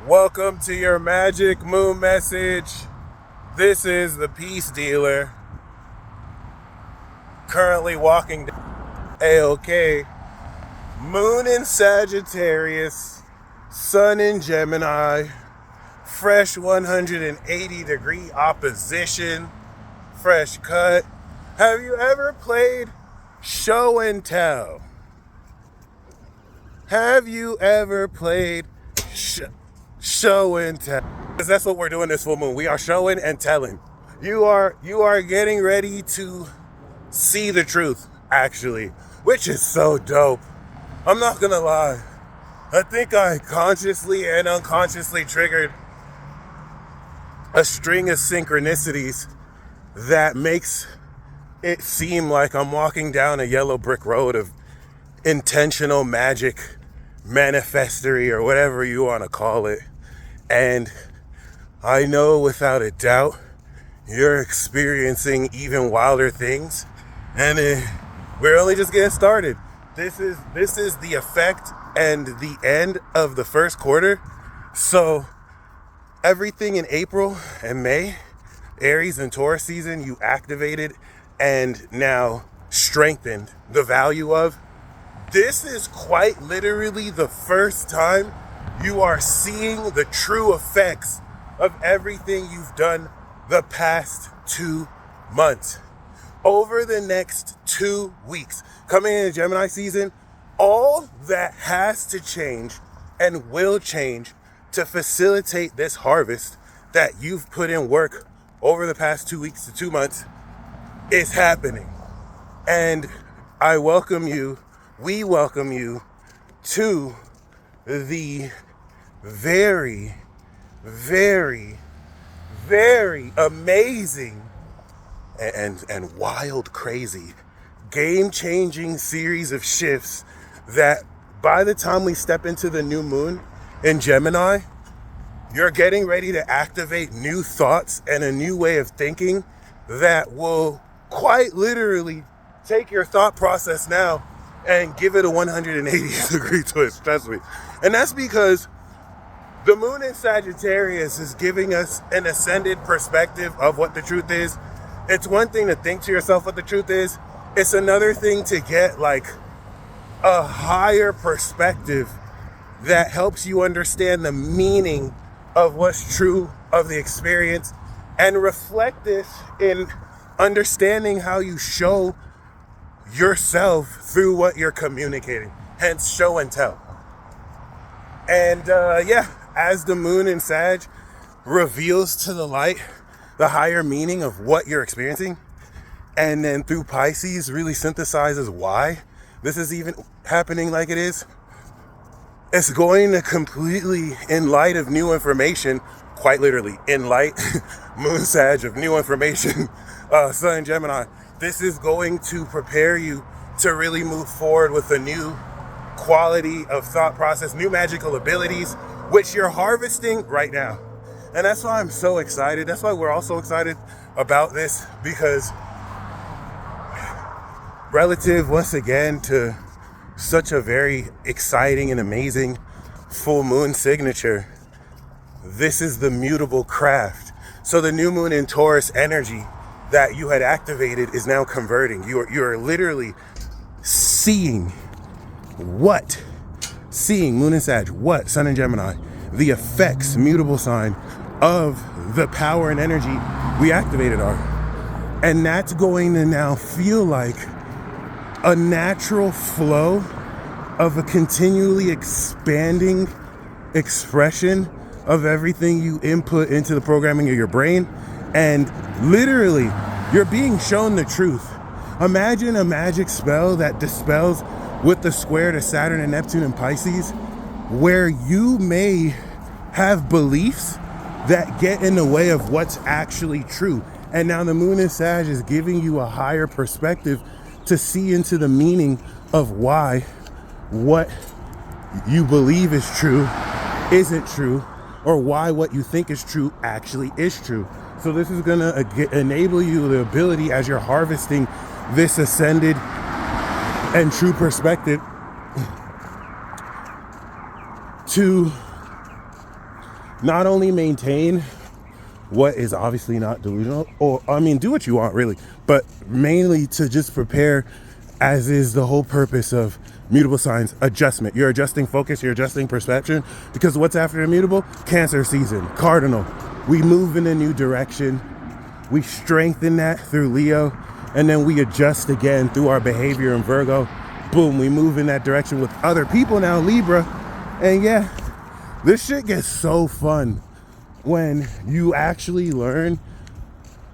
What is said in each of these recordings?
Welcome to your magic moon message. This is the peace dealer. Currently walking down A-OK. Moon in Sagittarius. Sun in Gemini. Fresh 180-degree opposition. Fresh cut. Have you ever played show and tell? Have you ever played show and tell? Because that's what we're doing this full moon. We are showing and telling. You are getting ready to see the truth, actually, which is so dope. I'm not gonna lie. I think I consciously and unconsciously triggered a string of synchronicities that makes it seem like I'm walking down a yellow brick road of intentional magic, manifestery, or whatever you want to call it. And I know without a doubt you're experiencing even wilder things, and we're only just getting started. This is the effect and the end of the first quarter. So everything in April and May, Aries and Taurus season, you activated and now strengthened the value of. This is quite literally the first time you are seeing the true effects of everything you've done the past 2 months. Over the next 2 weeks, coming into Gemini season, all that has to change and will change to facilitate this harvest that you've put in work over the past 2 weeks to 2 months is happening. And I welcome you, we welcome you to the very, very, very amazing and wild, crazy, game-changing series of shifts that by the time we step into the new moon in Gemini, you're getting ready to activate new thoughts and a new way of thinking that will quite literally take your thought process now and give it a 180-degree twist, trust me. And that's because the moon in Sagittarius is giving us an ascended perspective of what the truth is. It's one thing to think to yourself what the truth is. It's another thing to get like a higher perspective that helps you understand the meaning of what's true of the experience and reflect this in understanding how you show yourself through what you're communicating, hence show and tell. And as the moon in Sag reveals to the light the higher meaning of what you're experiencing, and then through Pisces really synthesizes why this is even happening like it is, it's going to completely, in light of new information, quite literally, in light, moon Sag of new information, Sun in Gemini, this is going to prepare you to really move forward with a new quality of thought process, new magical abilities, which you're harvesting right now. And that's why I'm so excited. That's why we're all so excited about this, because relative, once again, to such a very exciting and amazing full moon signature, this is the mutable craft. So the new moon in Taurus energy that you had activated is now converting. You're literally seeing moon in Sag, what Sun in Gemini, the effects, mutable sign of the power and energy we activated are. And that's going to now feel like a natural flow of a continually expanding expression of everything you input into the programming of your brain. And literally, you're being shown the truth. Imagine a magic spell that dispels with the square to Saturn and Neptune and Pisces, where you may have beliefs that get in the way of what's actually true. And now the moon in Sag is giving you a higher perspective to see into the meaning of why what you believe is true isn't true, or why what you think is true actually is true. So this is gonna enable you the ability, as you're harvesting this ascended and true perspective, to not only maintain what is obviously not delusional, or I mean, do what you want really, but mainly to just prepare, as is the whole purpose of mutable signs, adjustment. You're adjusting focus, you're adjusting perception, because what's after immutable? Cancer season, cardinal. We move in a new direction. We strengthen that through Leo, and then we adjust again through our behavior in Virgo. Boom, we move in that direction with other people now, Libra. And yeah, this shit gets so fun when you actually learn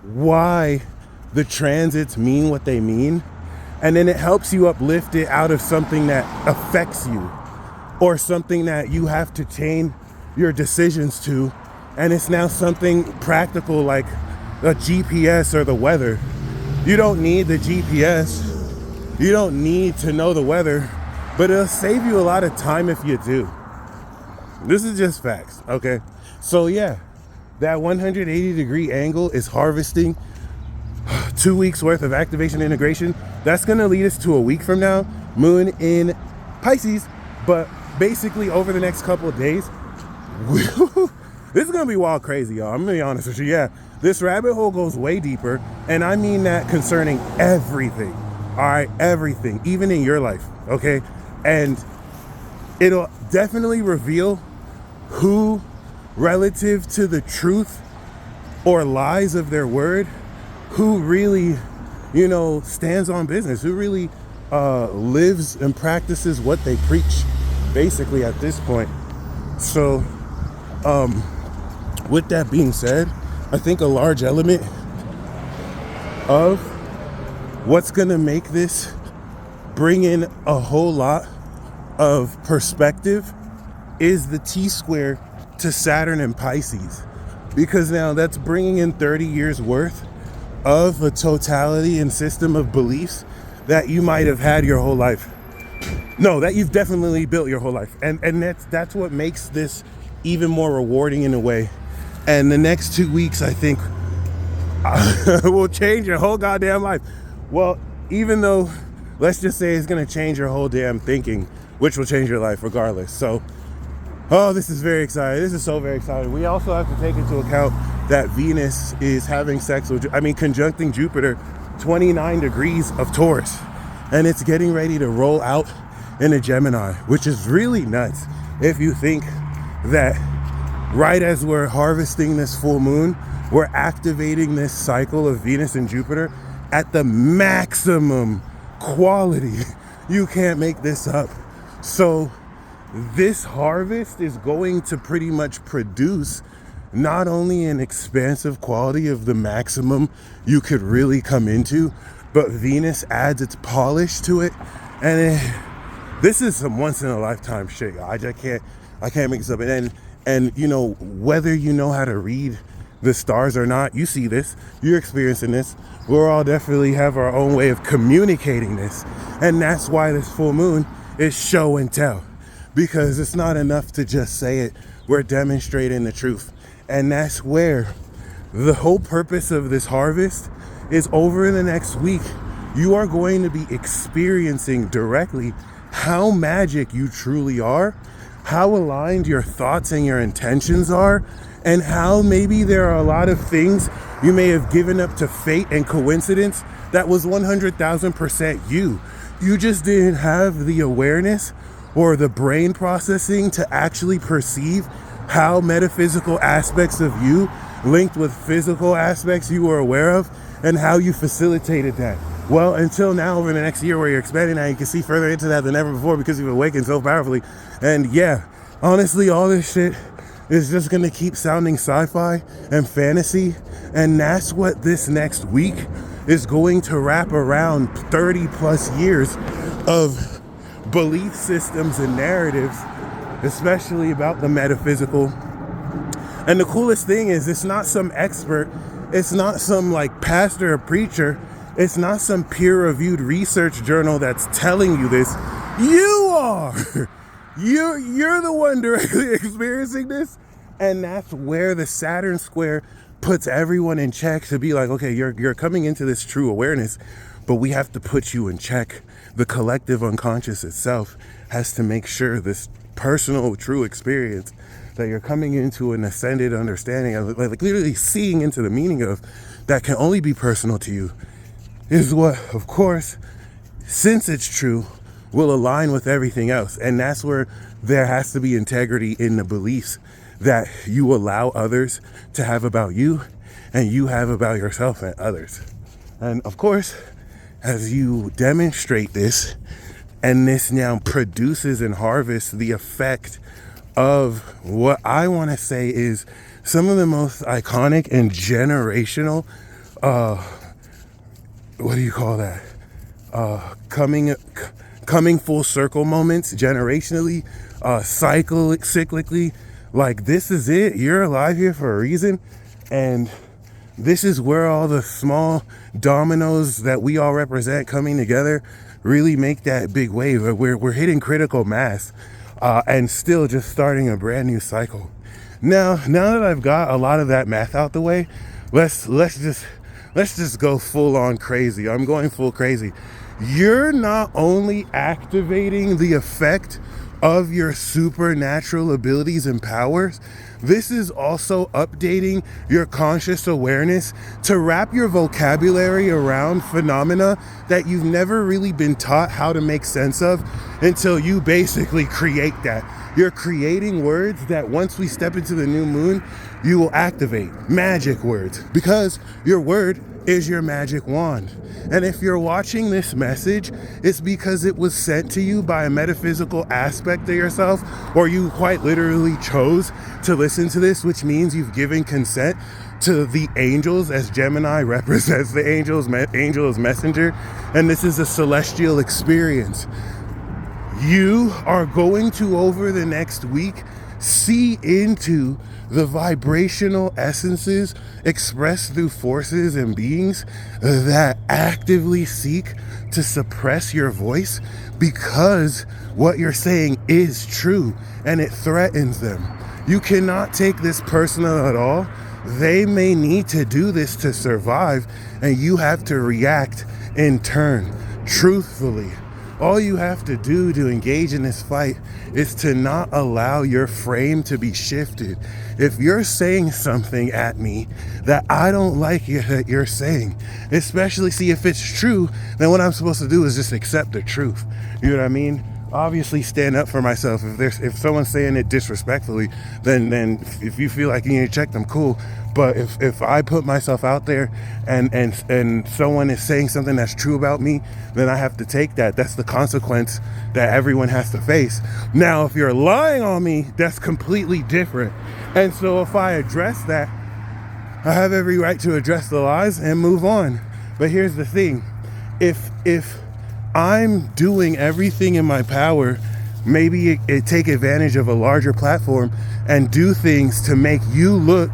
why the transits mean what they mean, and then it helps you uplift it out of something that affects you or something that you have to chain your decisions to, and it's now something practical like a GPS or the weather. You don't need the GPS, you don't need to know the weather, but it'll save you a lot of time if you do. This is just facts, okay? So yeah, that 180-degree angle is harvesting 2 weeks worth of activation integration. That's gonna lead us to a week from now, moon in Pisces. But basically over the next couple of days, this is gonna be wild crazy, y'all. I'm gonna be honest with you. Yeah, this rabbit hole goes way deeper, and I mean that concerning everything. All right, everything, even in your life, okay? And it'll definitely reveal who, relative to the truth or lies of their word, who really, you know, stands on business, who really lives and practices what they preach, basically, at this point. So with that being said, I think a large element of what's gonna make this bring in a whole lot of perspective is the T-square to Saturn and Pisces, because now that's bringing in 30 years worth of a totality and system of beliefs that you might have had your whole life. No, that you've definitely built your whole life, and that's what makes this even more rewarding in a way. And the next 2 weeks, I think, will change your whole goddamn life. Well, even though, let's just say it's gonna change your whole damn thinking, which will change your life regardless. So, oh, this is very exciting. This is so very exciting. We also have to take into account that Venus is having conjuncting Jupiter, 29 degrees of Taurus, and it's getting ready to roll out in a Gemini, which is really nuts. If you think that right as we're harvesting this full moon, we're activating this cycle of Venus and Jupiter at the maximum quality. You can't make this up. So this harvest is going to pretty much produce not only an expansive quality of the maximum you could really come into, but Venus adds its polish to it. And this is some once in a lifetime shit. I can't make this up. And you know, whether you know how to read the stars or not, you see this, you're experiencing this. We'll all definitely have our own way of communicating this. And that's why this full moon is show and tell, because it's not enough to just say it. We're demonstrating the truth. And that's where the whole purpose of this harvest is. Over the next week, you are going to be experiencing directly how magic you truly are, how aligned your thoughts and your intentions are, and how maybe there are a lot of things you may have given up to fate and coincidence that was 100,000% you. You just didn't have the awareness or the brain processing to actually perceive how metaphysical aspects of you linked with physical aspects you were aware of, and how you facilitated that. Well, until now, over the next year where you're expanding that, you can see further into that than ever before because you've awakened so powerfully. And yeah, honestly, all this shit is just gonna keep sounding sci-fi and fantasy, and that's what this next week is going to wrap around. 30 plus years of belief systems and narratives, especially about the metaphysical. And the coolest thing is, it's not some expert, it's not some like pastor or preacher, it's not some peer-reviewed research journal that's telling you this. You are! You're the one directly experiencing this. And that's where the Saturn square puts everyone in check to be like, okay, you're coming into this true awareness, but we have to put you in check. The collective unconscious itself has to make sure this personal true experience that you're coming into an ascended understanding of, like literally seeing into the meaning of, that can only be personal to you, is what, of course, since it's true, will align with everything else. And that's where there has to be integrity in the beliefs that you allow others to have about you and you have about yourself and others. And of course, as you demonstrate this, and this now produces and harvests the effect of what I want to say is some of the most iconic and generational, what do you call that? Coming full circle moments generationally, cyclically. Like, this is it. You're alive here for a reason. And this is where all the small dominoes that we all represent coming together really make that big wave. We're hitting critical mass, and still just starting a brand new cycle. Now that I've got a lot of that math out the way, let's just go full on crazy. I'm going full crazy. You're not only activating the effect of your supernatural abilities and powers, this is also updating your conscious awareness to wrap your vocabulary around phenomena that you've never really been taught how to make sense of until you basically create that. You're creating words that once we step into the new moon, you will activate magic words, because your word is your magic wand. And if you're watching this message, it's because it was sent to you by a metaphysical aspect of yourself, or you quite literally chose to listen to this, which means you've given consent to the angels, as Gemini represents the angels. Angel is messenger, and this is a celestial experience. You are going to, over the next week, see into the vibrational essences expressed through forces and beings that actively seek to suppress your voice because what you're saying is true and it threatens them. You cannot take this personal at all. They may need to do this to survive, and you have to react in turn, truthfully. All you have to do to engage in this fight is to not allow your frame to be shifted. If you're saying something at me that I don't like that you're saying, especially see if it's true, then what I'm supposed to do is just accept the truth. You know what I mean? Obviously stand up for myself. If someone's saying it disrespectfully, then if you feel like you need to check them, cool. But if I put myself out there and someone is saying something that's true about me, then I have to take that. That's the consequence that everyone has to face. Now, if you're lying on me, that's completely different. And so if I address that, I have every right to address the lies and move on. But here's the thing. If I'm doing everything in my power, maybe it take advantage of a larger platform and do things to make you look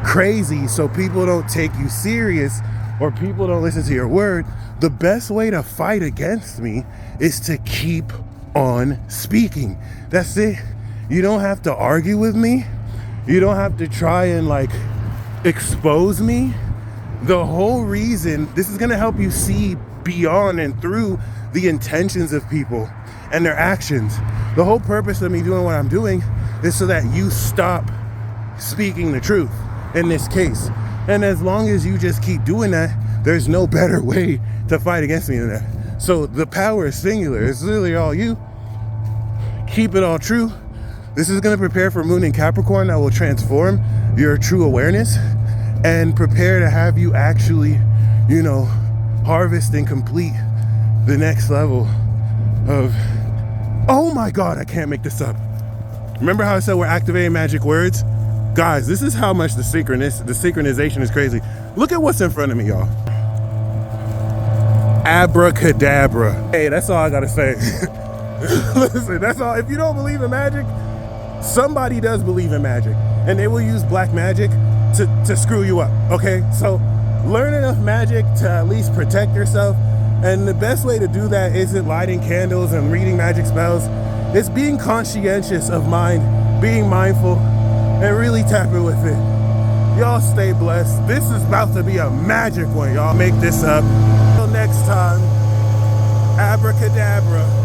crazy so people don't take you serious or people don't listen to your word, the best way to fight against me is to keep on speaking. That's it. You don't have to argue with me. You don't have to try and expose me. The whole reason, this is going to help you see beyond and through the intentions of people and their actions. The whole purpose of me doing what I'm doing is so that you stop speaking the truth in this case. And as long as you just keep doing that, there's no better way to fight against me than that. So the power is singular. It's literally all you. Keep it all true. This is going to prepare for Moon in Capricorn that will transform your true awareness and prepare to have you actually, harvest and complete the next level of, oh my God, I can't make this up. Remember how I said we're activating magic words? Guys, this is how much the synchronization is crazy. Look at what's in front of me, y'all. Abracadabra. Hey, that's all I gotta say. Listen, that's all. If you don't believe in magic, somebody does believe in magic, and they will use black magic to screw you up, okay? So learn enough magic to at least protect yourself, and the best way to do that isn't lighting candles and reading magic spells. It's being conscientious of mind, being mindful, and really tapping with it. Y'all stay blessed. This is about to be a magic one, y'all. Make this up. Until next time, abracadabra.